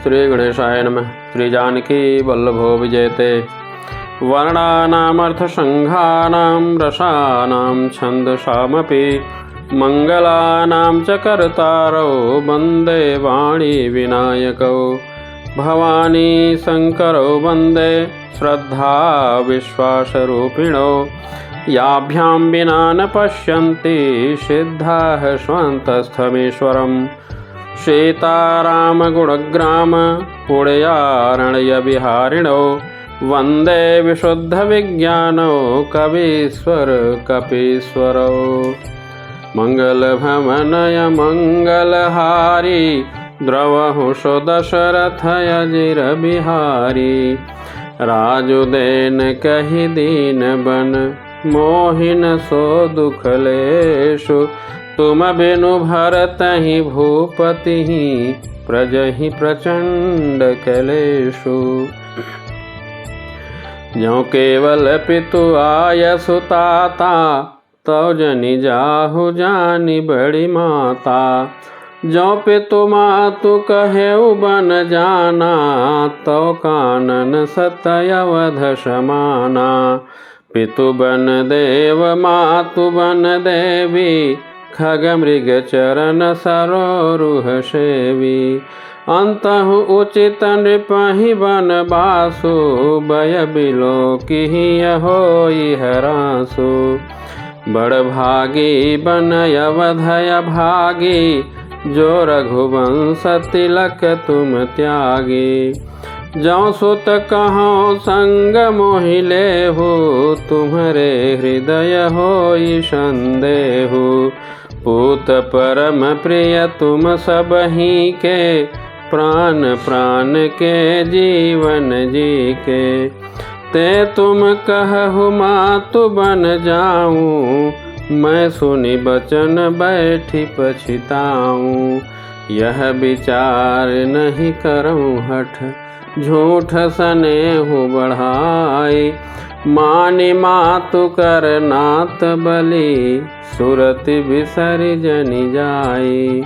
श्री गणेशाय नमः। श्री जानकी वल्लभो विजयते। वर्णानामर्थसंघानां रसानां छन्दसामपि मङ्गलानां च कर्तारौ वन्दे वाणी विनायकौ। भवानी शङ्करौ वन्दे श्रद्धा विश्वासरूपिणौ। याभ्यां विना न पश्यन्ति सिद्धाः स्वान्तस्थमीश्वरम्। सीतारामगुणग्राम पुण्यरण्यविहारिणौ वन्दे विशुद्धविज्ञानौ कवीश्वर कपीश्वरौ। मङ्गलभवनय मङ्गलहारी द्रवहुषो दशरथयजिरबिहारी। राजुदेन कहि दीन बन मोहिन सो दुखलेषु। तुम बिनु भरतहि भूपति प्रजहि प्रचंड कलेषु। ज्यों केवल पितु आयसु ताता तौ जनि जाहु जानि बड़ी माता। ज्यों पितु मातु कहेउ बन जाना तौ कानन सतयवध समाना। पितु बन देव मातु बन देवी खग मृग चरण सरोरुह सेवी। अंतहु उचित नृपहि बन बासु बय बिलो किहि होई हरासु। बड़ भागी बन अवधय भागी जो रघुवंश तिलक तुम त्यागी। जौ सुत कहो संग मोहि लेहु तुम्हरे हृदय होई संदेहु। पूत परम प्रिय तुम सबहि के प्राण प्राण के जीवन जी के। ते तुम कहु मातु बन जाऊं मैं सुनि बचन बैठी पछिताऊं। यह विचार नहीं करऊं हठ झूठ सनेहु बढ़ाई। मानि मातु कर नात बलि सुरति बिसरि जनि जाई।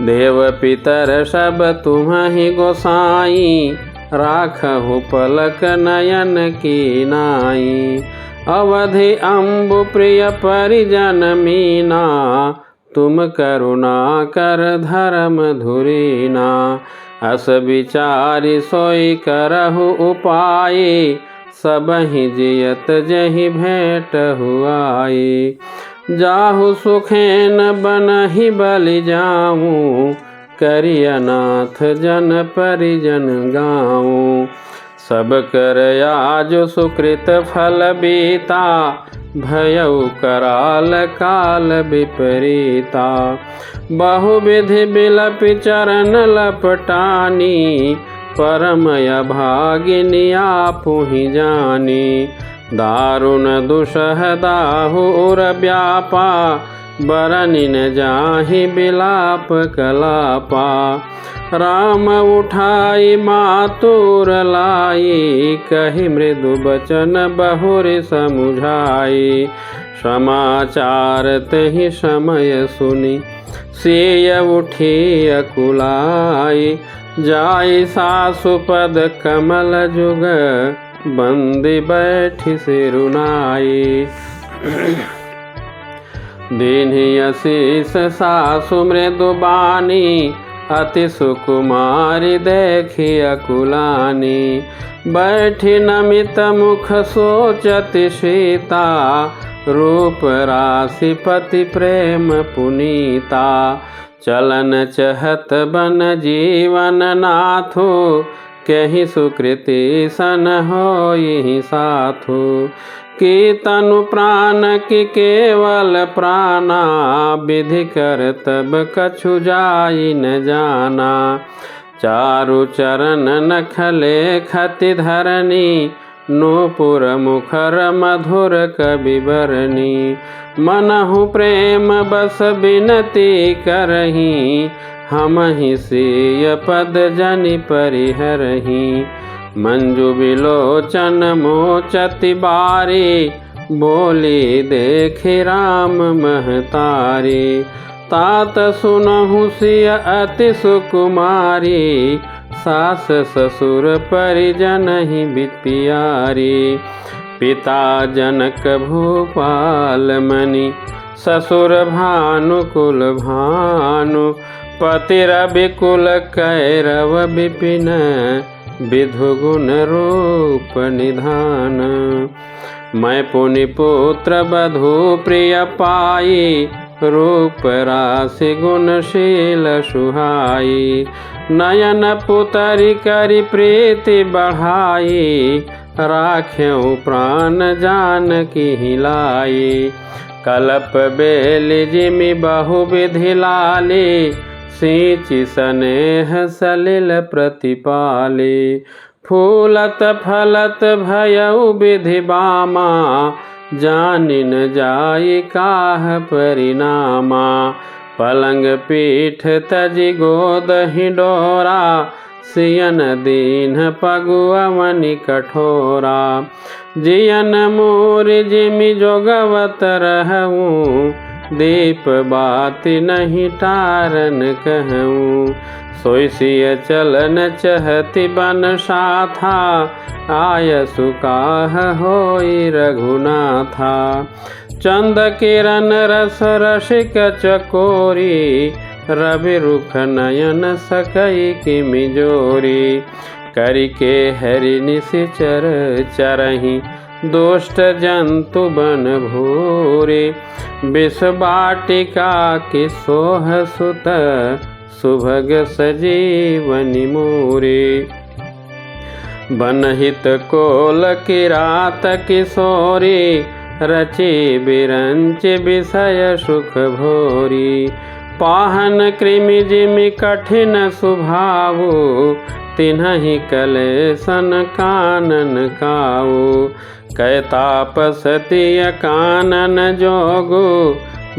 देव पितर सब तुम्हि गोसाई राखहु पलक नयन की नाई। अवधि अम्बु प्रिय परिजन मीना तुम करुणा कर धर्म धुरीना। अस विचारि सोई करहु उपाय सबहि जियत जहि भेंट हुआई। जाहु सुखेन बनहि बलि जाऊं करियनाथ जन परिजन गाऊं। सब कर आज सुकृत फल बीता भयउ कराल काल विपरीता। बहुविधि बिलपि चरण लपटानी परम अभागिनी आपुहि जानी। दारुण दुसह दाहुर व्यापा बरनि न जाहि बिलाप कलापा। राम उठाई मातुर लाई कहि मृदु बचन बहुरि समुझाई। समाचार तहि समय सुनि सिय उठी अकुलाई। जाई सासुपद कमल जुग बंदी बैठी सिरुनाई। दीन्हि असीस सासु मृदु बानी अति सुकुमारी देखी अकुलानी। बैठी नमित मुख सोचति सीता रूप राशि पति प्रेम पुनीता। चलन चहत बन जीवन नाथु केहि सुकृति सन होई साथु। की तनु प्राण की केवल प्राणा विधि कर तब कछु जाई न जाना। चारु चरण नखले खति धरनी नूपुर मुखर मधुर कवि बरनी। मनहु प्रेम बस बिनती करही हमहि सिय पद जनि परिहरही। मंजु बिलोचन मोचति बारी बोली देखि राम महतारी। तात सुनहु सिय अति सुकुमारी सास ससुर परिजन ही बिपियारी। पिता जनक भूपाल मणि ससुर भानुकुल भानु। पति रविकुल कैरव विपिन विधु गुण रूप निधान। मैं पुनि पुत्र बधू प्रिय पाई रूप राशि गुणशील सुहाई। नयन पुतरी करी प्रीति बढ़ाई राख्यों प्राण जानकी हिलाई। कलप बेली जिमि बहु विधि लाली सींचि स्नेह सलिल प्रतिपाली। फूलत फलत भयउ विधि बामा जानि न जाई काह परिणामा। पलंग पीठ तजि गोद हिडोरा सियन दीन पगुआ मनि कठोरा। जियन मोरि जिमि जोगवत रहूं दीप बाति नहीं टारन कहूँ। सोई सिय चलन चहति बन साथा आय सुकाह होई रघुनाथा। चंद किरण रस रसिक चकोरी रवि रुख नयन सकई किमि जोरी। करिके हरि निशिचर चरहि दुष्ट जंतु बन भूरि। विष वाटिका की सोह सुत सुभग सजीवनि मूरी। बनहित कोल किरात किशोरी रचि बिरंच विषय सुख भोरी। पाहन कृमि जिमि कठिन सुभावु तिन्हि कलेसन कानन काऊ। कै तापसतिय कानन जोगु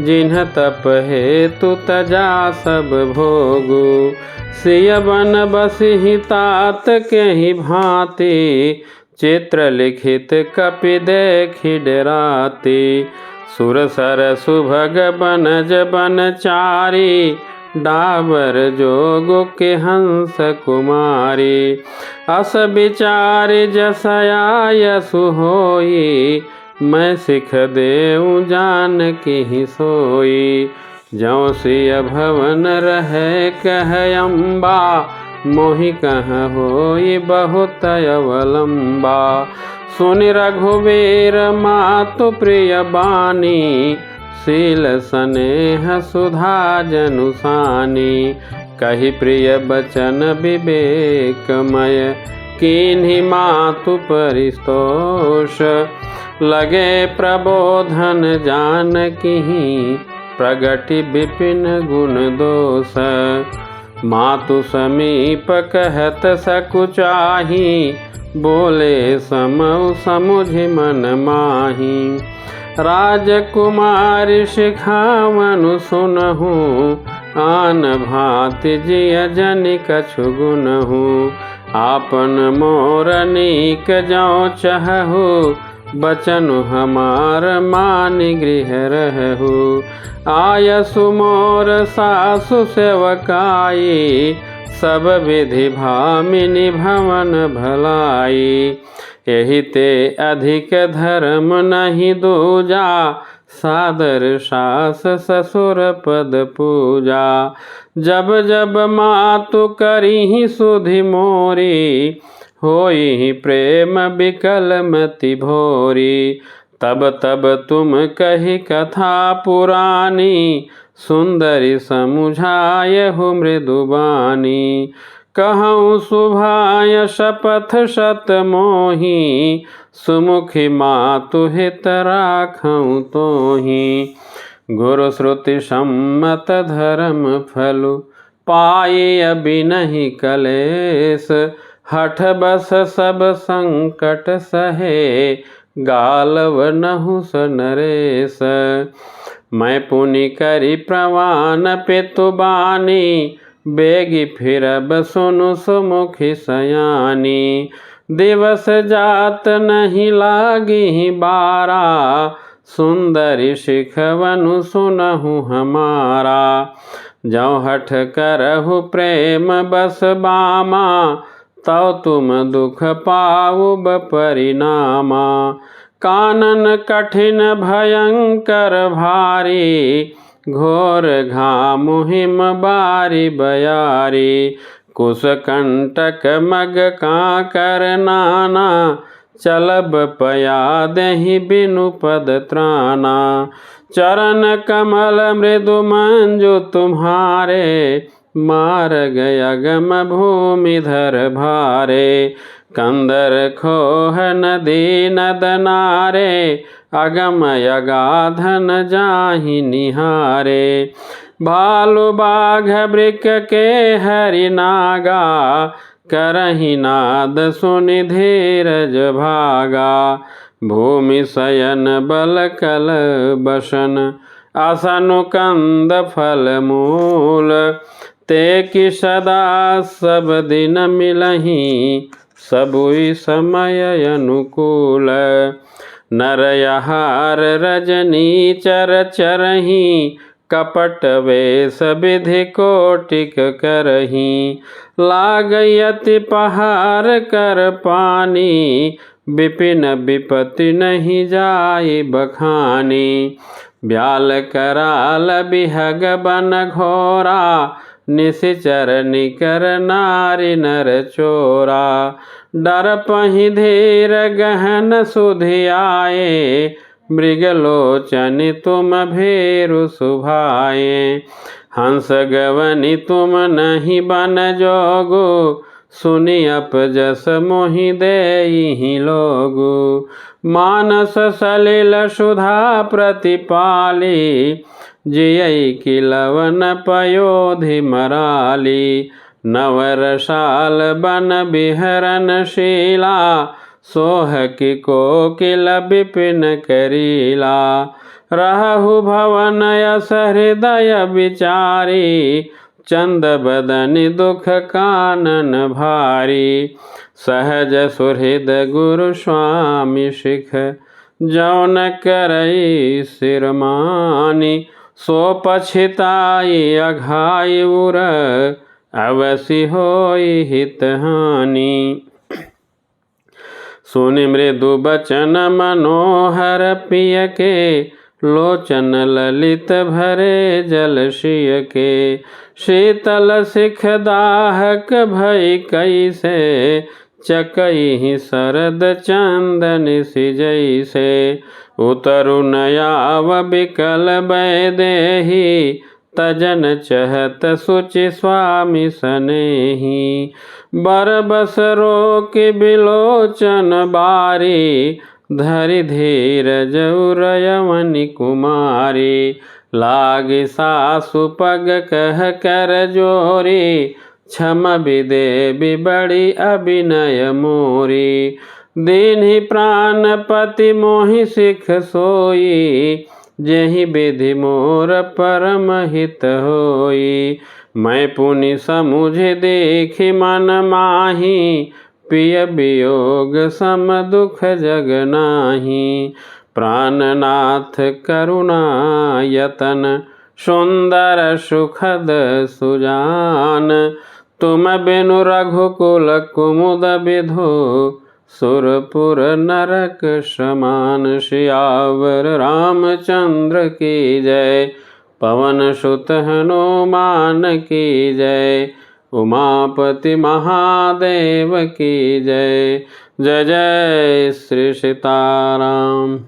जिन्ह तप हेतु तजा सब भोगु। सिय बन बसिहि तात केहि भांति चित्र लिखित कपि देखि डराती। सुरसर सुभग बनज बनचारी डाबर जोगु के हंस कुमारी। अस विचार जसया सुहोई मैं सिख देऊँ जानकी ही सोई। जौ सिय भवन रहे कह अम्बा मोहि कह होई बहुत अवलंबा। सुनि रघुवीर मातु प्रिय बानी शील स्नेह सुधा जनुसानी। कहि प्रिय बचन विवेकमय किन्हि मातु परितोष। लगे प्रबोधन जानकी प्रगति विपिन गुण दोष। मातु समीप कहत सकुचाही बोले समौ समुझि मन माही। राजकुमारी सिखावनु सुनहु आन भांति जिय जनि कछु गुनहु। आपन मोर नीक जौ चहहु बचनु हमार मानि गृह रहहु। आयसु मोर सासु सेवकाई सब विधि भामिनी भवन भलाई। यही ते अधिक धर्म नहीं दूजा सादर सास ससुर पद पूजा। जब जब मातु करी सुधि मोरी होई प्रेम बिकल मति भोरी। तब तब तुम कही कथा पुरानी सुंदरी समुझायहु मृदुबानी। कहूँ सुभाय शपथ शत मोही सुमुखी मातु हित राखऊँ तोही। गुरु श्रुति सम्मत धर्म फलु पाई अभी नहीं कलेस। हठ बस सब संकट सहे गालव नहु स नरेश। मैं पुनि करी प्रवान पितु बानी बेगी फिरब सुनु सुमुखी सयानी। दिवस जात नहीं लागी बारा सुंदरी शिखवनु सुनहु हमारा। जौ हठ करहु प्रेम बस बामा, तौ तुम दुख पाउब परिणामा। कानन कठिन भयंकर भारी, घोर घाम हिम बारी बयारी। कुश कंटक मग काकर नाना, चलब पया दहि बिनु पद त्राना। चरण कमल मृदु मंजु तुम्हारे, मार्ग अगम भूमि धर भारे। कंदर खोह नदी नद नारे, अगम अगाधन जाहि निहारे। भालु बाघ वृक के हरि नागा, करहि नाद सुनि धीरज भागा। भूमि शयन बल कल बसन, असनु कंद फल मूल। ते कि सदा सब दिन मिलहि, सबुई समय अनुकूल। नरयहार रजनी चर चरहि, कपट वेश विधि कोटिक करहि। लागई अति पहार कर पानी, विपिन विपत्ति नहीं जाई बखानी। ब्याल कराल बिहग बन घोरा, निशिचर निकर नारी नर चोरा। डर पहि धीर गहन सुधि आए, मृगलोचनि तुम भीरु सुभाए। हंस गवनि तुम नहीं बन जोगु, सुनि अपजस मोहि देहि लोगु। मानस सलिल सुधा प्रतिपाली, जियई कि लवन पयोधि मराली। नवरसाल बन बिहरन शीला, सोह कि कोकिल विपिन करीला। रहु भवन यस हृदय विचारी, चंद बदनि दुख कानन भारी। सहज सुहृद गुरु स्वामी सिख, जौन करई सिरमानी। सो पछिताई अघाई उर, अवसि होई हित हानि। सुनि मृदु बचन मनोहर पिय के, लोचन ललित भरे जल शिय के। शीतल सिख दाहक भई कैसे, चकई शरद चंदन सिजैसे। उतरु नयाव बिकल बैदेही, तजन चहत सुचि स्वामी सनेही। बरबस रोकि बिलोचन बारी, धरि धीरज उरयमनि कुमारी। लागी सासु पग कह कर जोरी, क्षम विदेबि बड़ी अभिनय मोरी। दीन्हि प्राणपति मोहि सिख सोई, जेहि विधि मोर परम हित होई। मैं पुनि समुझि देखि मन माहि, पिय वियोग सम दुख जग नाही। प्राणनाथ करुणा यतन, सुंदर सुखद सुजान। तुम बिनु रघुकुल कुमुद विधु, सुरपुर नरक समान। सियावर रामचंद्र की जय, पवन सुत हनुमान की जय। उमापति महादेव की जय। जय जय श्री सीताराम।